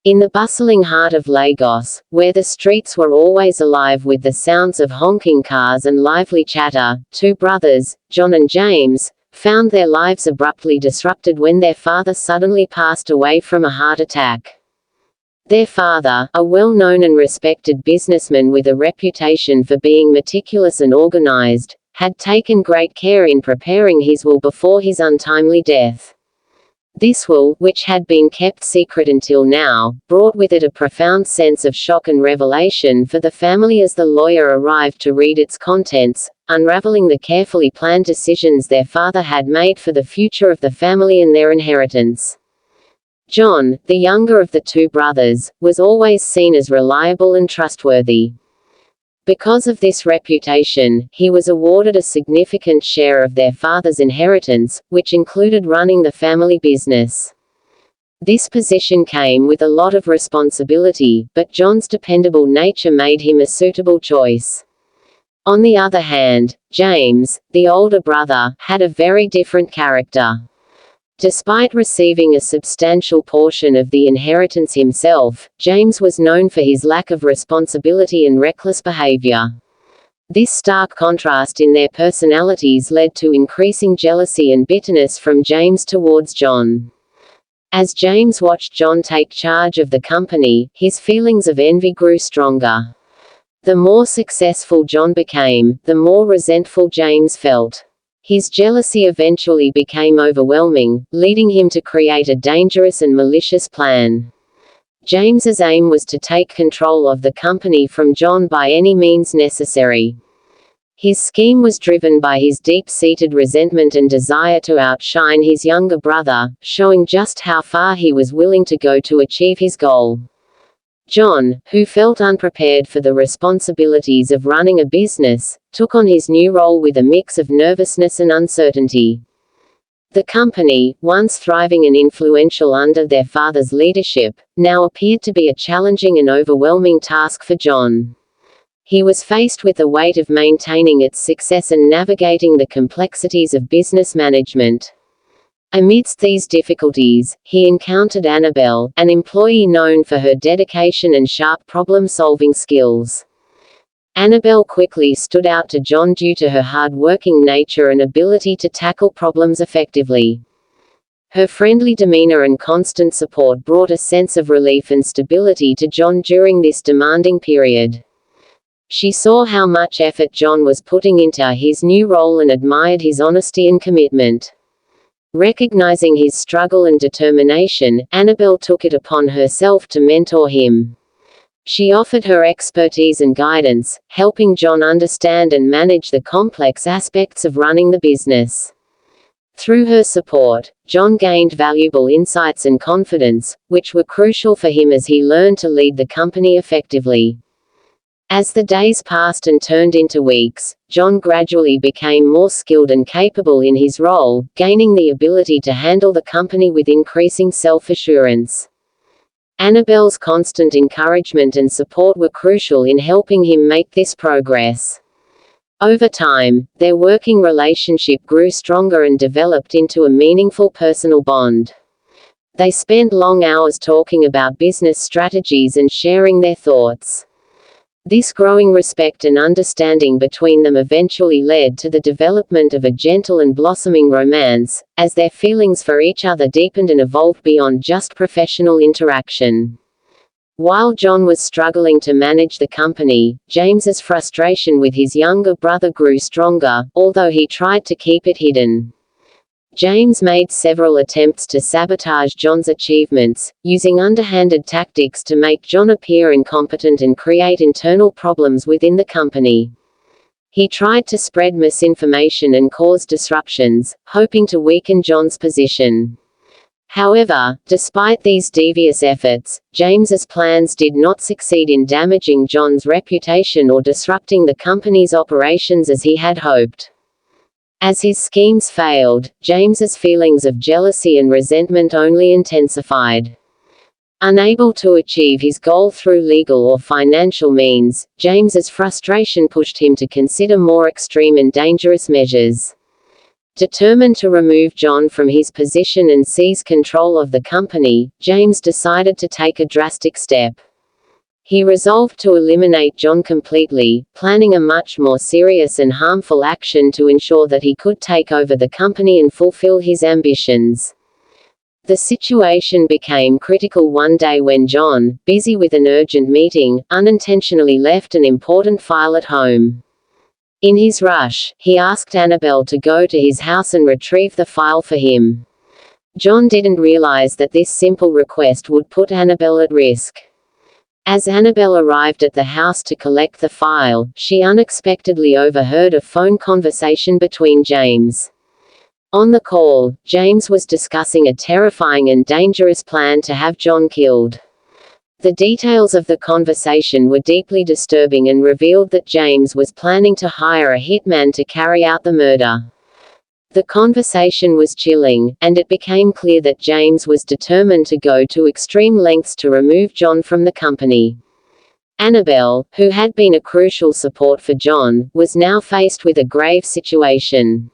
In the bustling heart of Lagos, where the streets were always alive with the sounds of honking cars and lively chatter, two brothers, John and James, found their lives abruptly disrupted when their father suddenly passed away from a heart attack. Their father, a well-known and respected businessman with a reputation for being meticulous and organized, had taken great care in preparing his will before his untimely death. This will, which had been kept secret until now, brought with it a profound sense of shock and revelation for the family as the lawyer arrived to read its contents, unraveling the carefully planned decisions their father had made for the future of the family and their inheritance. John, the younger of the two brothers, was always seen as reliable and trustworthy. Because of this reputation, he was awarded a significant share of their father's inheritance, which included running the family business. This position came with a lot of responsibility, but John's dependable nature made him a suitable choice. On the other hand, James, the older brother, had a very different character. Despite receiving a substantial portion of the inheritance himself, James was known for his lack of responsibility and reckless behavior. This stark contrast in their personalities led to increasing jealousy and bitterness from James towards John. As James watched John take charge of the company, his feelings of envy grew stronger. The more successful John became, the more resentful James felt. His jealousy eventually became overwhelming, leading him to create a dangerous and malicious plan. James's aim was to take control of the company from John by any means necessary. His scheme was driven by his deep-seated resentment and desire to outshine his younger brother, showing just how far he was willing to go to achieve his goal. John, who felt unprepared for the responsibilities of running a business, took on his new role with a mix of nervousness and uncertainty. The company, once thriving and influential under their father's leadership, now appeared to be a challenging and overwhelming task for John. He was faced with the weight of maintaining its success and navigating the complexities of business management. Amidst these difficulties, he encountered Annabelle, an employee known for her dedication and sharp problem-solving skills. Annabelle quickly stood out to John due to her hard-working nature and ability to tackle problems effectively. Her friendly demeanor and constant support brought a sense of relief and stability to John during this demanding period. She saw how much effort John was putting into his new role and admired his honesty and commitment. Recognizing his struggle and determination, Annabelle took it upon herself to mentor him. She offered her expertise and guidance, helping John understand and manage the complex aspects of running the business. Through her support, John gained valuable insights and confidence, which were crucial for him as he learned to lead the company effectively. As the days passed and turned into weeks, John gradually became more skilled and capable in his role, gaining the ability to handle the company with increasing self-assurance. Annabelle's constant encouragement and support were crucial in helping him make this progress. Over time, their working relationship grew stronger and developed into a meaningful personal bond. They spent long hours talking about business strategies and sharing their thoughts. This growing respect and understanding between them eventually led to the development of a gentle and blossoming romance, as their feelings for each other deepened and evolved beyond just professional interaction. While John was struggling to manage the company, James's frustration with his younger brother grew stronger, although he tried to keep it hidden. James made several attempts to sabotage John's achievements, using underhanded tactics to make John appear incompetent and create internal problems within the company. He tried to spread misinformation and cause disruptions, hoping to weaken John's position. However, despite these devious efforts, James's plans did not succeed in damaging John's reputation or disrupting the company's operations as he had hoped. As his schemes failed, James's feelings of jealousy and resentment only intensified. Unable to achieve his goal through legal or financial means, James's frustration pushed him to consider more extreme and dangerous measures. Determined to remove John from his position and seize control of the company, James decided to take a drastic step. He resolved to eliminate John completely, planning a much more serious and harmful action to ensure that he could take over the company and fulfill his ambitions. The situation became critical one day when John, busy with an urgent meeting, unintentionally left an important file at home. In his rush, he asked Annabelle to go to his house and retrieve the file for him. John didn't realize that this simple request would put Annabelle at risk. As Annabelle arrived at the house to collect the file, she unexpectedly overheard a phone conversation between James. On the call, James was discussing a terrifying and dangerous plan to have John killed. The details of the conversation were deeply disturbing and revealed that James was planning to hire a hitman to carry out the murder. The conversation was chilling, and it became clear that James was determined to go to extreme lengths to remove John from the company. Annabelle, who had been a crucial support for John, was now faced with a grave situation.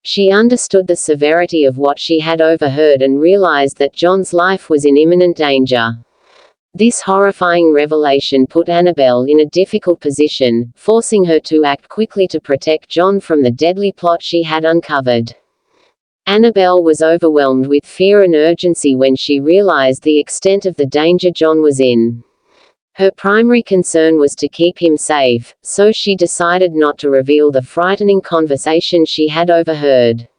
She understood the severity of what she had overheard and realized that John's life was in imminent danger. This horrifying revelation put Annabelle in a difficult position, forcing her to act quickly to protect John from the deadly plot she had uncovered. Annabelle was overwhelmed with fear and urgency when she realized the extent of the danger John was in. Her primary concern was to keep him safe, so she decided not to reveal the frightening conversation she had overheard.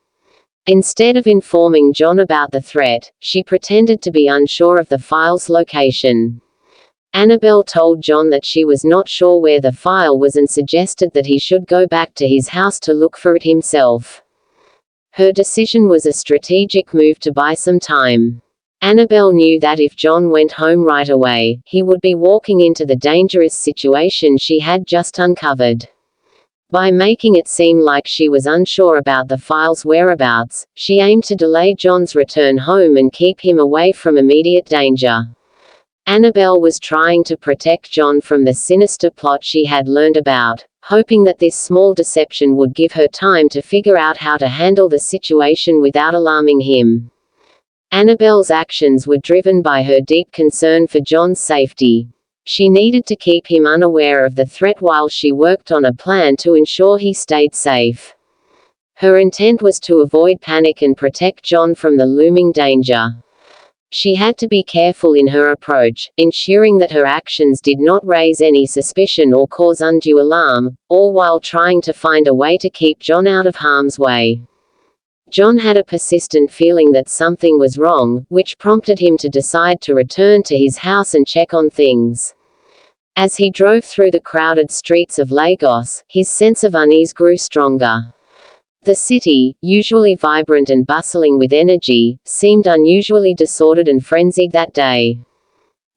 Instead of informing John about the threat, she pretended to be unsure of the file's location. Annabelle told John that she was not sure where the file was and suggested that he should go back to his house to look for it himself. Her decision was a strategic move to buy some time. Annabelle knew that if John went home right away, he would be walking into the dangerous situation she had just uncovered. By making it seem like she was unsure about the file's whereabouts, she aimed to delay John's return home and keep him away from immediate danger. Annabelle was trying to protect John from the sinister plot she had learned about, hoping that this small deception would give her time to figure out how to handle the situation without alarming him. Annabelle's actions were driven by her deep concern for John's safety. She needed to keep him unaware of the threat while she worked on a plan to ensure he stayed safe. Her intent was to avoid panic and protect John from the looming danger. She had to be careful in her approach, ensuring that her actions did not raise any suspicion or cause undue alarm, all while trying to find a way to keep John out of harm's way. John had a persistent feeling that something was wrong, which prompted him to decide to return to his house and check on things. As he drove through the crowded streets of Lagos, his sense of unease grew stronger. The city, usually vibrant and bustling with energy, seemed unusually disordered and frenzied that day.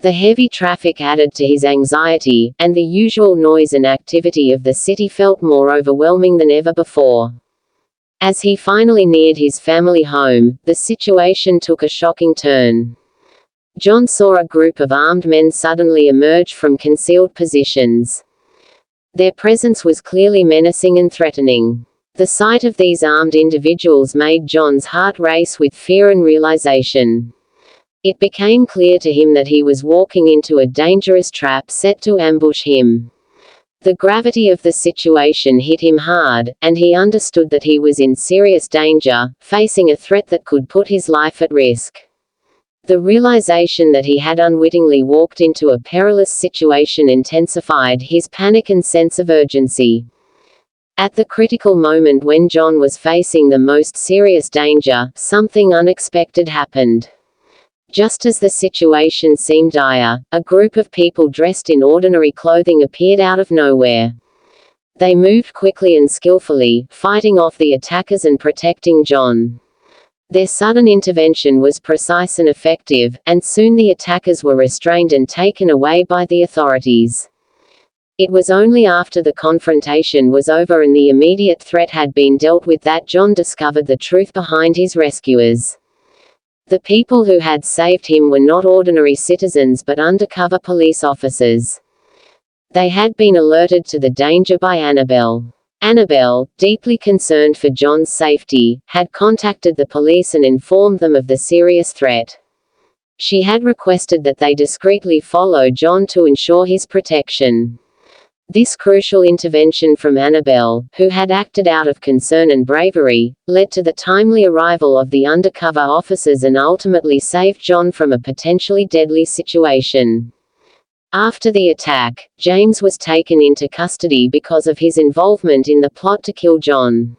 The heavy traffic added to his anxiety, and the usual noise and activity of the city felt more overwhelming than ever before. As he finally neared his family home, the situation took a shocking turn. John saw a group of armed men suddenly emerge from concealed positions. Their presence was clearly menacing and threatening. The sight of these armed individuals made John's heart race with fear and realization. It became clear to him that he was walking into a dangerous trap set to ambush him. The gravity of the situation hit him hard, and he understood that he was in serious danger, facing a threat that could put his life at risk. The realization that he had unwittingly walked into a perilous situation intensified his panic and sense of urgency. At the critical moment when John was facing the most serious danger, something unexpected happened. Just as the situation seemed dire, a group of people dressed in ordinary clothing appeared out of nowhere. They moved quickly and skillfully, fighting off the attackers and protecting John. Their sudden intervention was precise and effective, and soon the attackers were restrained and taken away by the authorities. It was only after the confrontation was over and the immediate threat had been dealt with that John discovered the truth behind his rescuers. The people who had saved him were not ordinary citizens but undercover police officers. They had been alerted to the danger by Annabelle. Annabelle, deeply concerned for John's safety, had contacted the police and informed them of the serious threat. She had requested that they discreetly follow John to ensure his protection. This crucial intervention from Annabelle, who had acted out of concern and bravery, led to the timely arrival of the undercover officers and ultimately saved John from a potentially deadly situation. After the attack, James was taken into custody because of his involvement in the plot to kill John.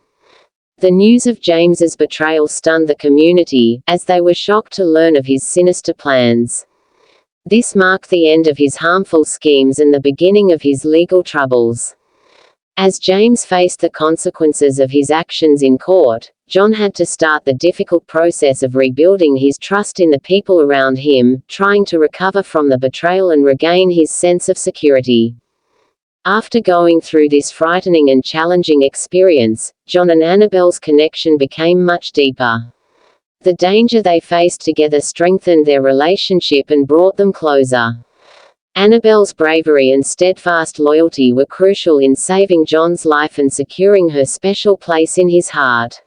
The news of James's betrayal stunned the community, as they were shocked to learn of his sinister plans. This marked the end of his harmful schemes and the beginning of his legal troubles. As James faced the consequences of his actions in court, John had to start the difficult process of rebuilding his trust in the people around him, trying to recover from the betrayal and regain his sense of security. After going through this frightening and challenging experience, John and Annabelle's connection became much deeper. The danger they faced together strengthened their relationship and brought them closer. Annabelle's bravery and steadfast loyalty were crucial in saving John's life and securing her special place in his heart.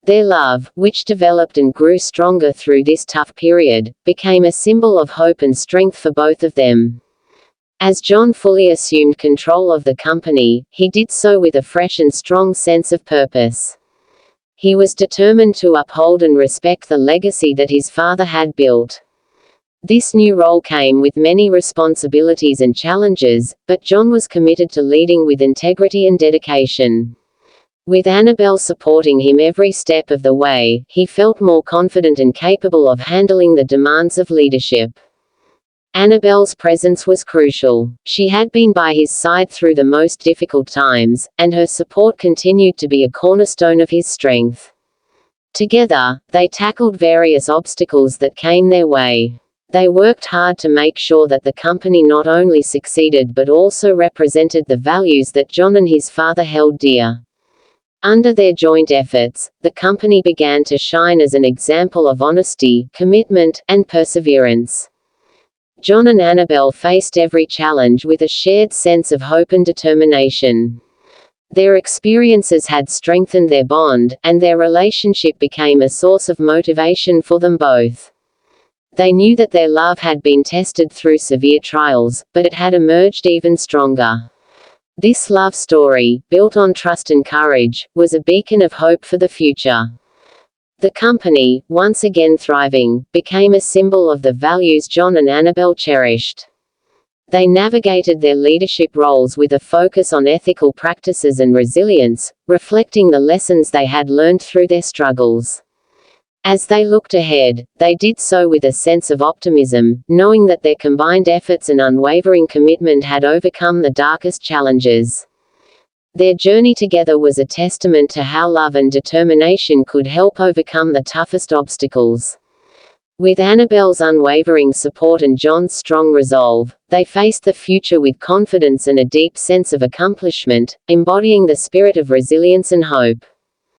Their love, which developed and grew stronger through this tough period, became a symbol of hope and strength for both of them. As John fully assumed control of the company, he did so with a fresh and strong sense of purpose. He was determined to uphold and respect the legacy that his father had built. This new role came with many responsibilities and challenges, but John was committed to leading with integrity and dedication. With Annabelle supporting him every step of the way, he felt more confident and capable of handling the demands of leadership. Annabelle's presence was crucial. She had been by his side through the most difficult times, and her support continued to be a cornerstone of his strength. Together, they tackled various obstacles that came their way. They worked hard to make sure that the company not only succeeded but also represented the values that John and his father held dear. Under their joint efforts, the company began to shine as an example of honesty, commitment, and perseverance. John and Annabelle faced every challenge with a shared sense of hope and determination. Their experiences had strengthened their bond, and their relationship became a source of motivation for them both. They knew that their love had been tested through severe trials, but it had emerged even stronger. This love story, built on trust and courage, was a beacon of hope for the future. The company, once again thriving, became a symbol of the values John and Annabelle cherished. They navigated their leadership roles with a focus on ethical practices and resilience, reflecting the lessons they had learned through their struggles. As they looked ahead, they did so with a sense of optimism, knowing that their combined efforts and unwavering commitment had overcome the darkest challenges. Their journey together was a testament to how love and determination could help overcome the toughest obstacles. With Annabelle's unwavering support and John's strong resolve, they faced the future with confidence and a deep sense of accomplishment, embodying the spirit of resilience and hope.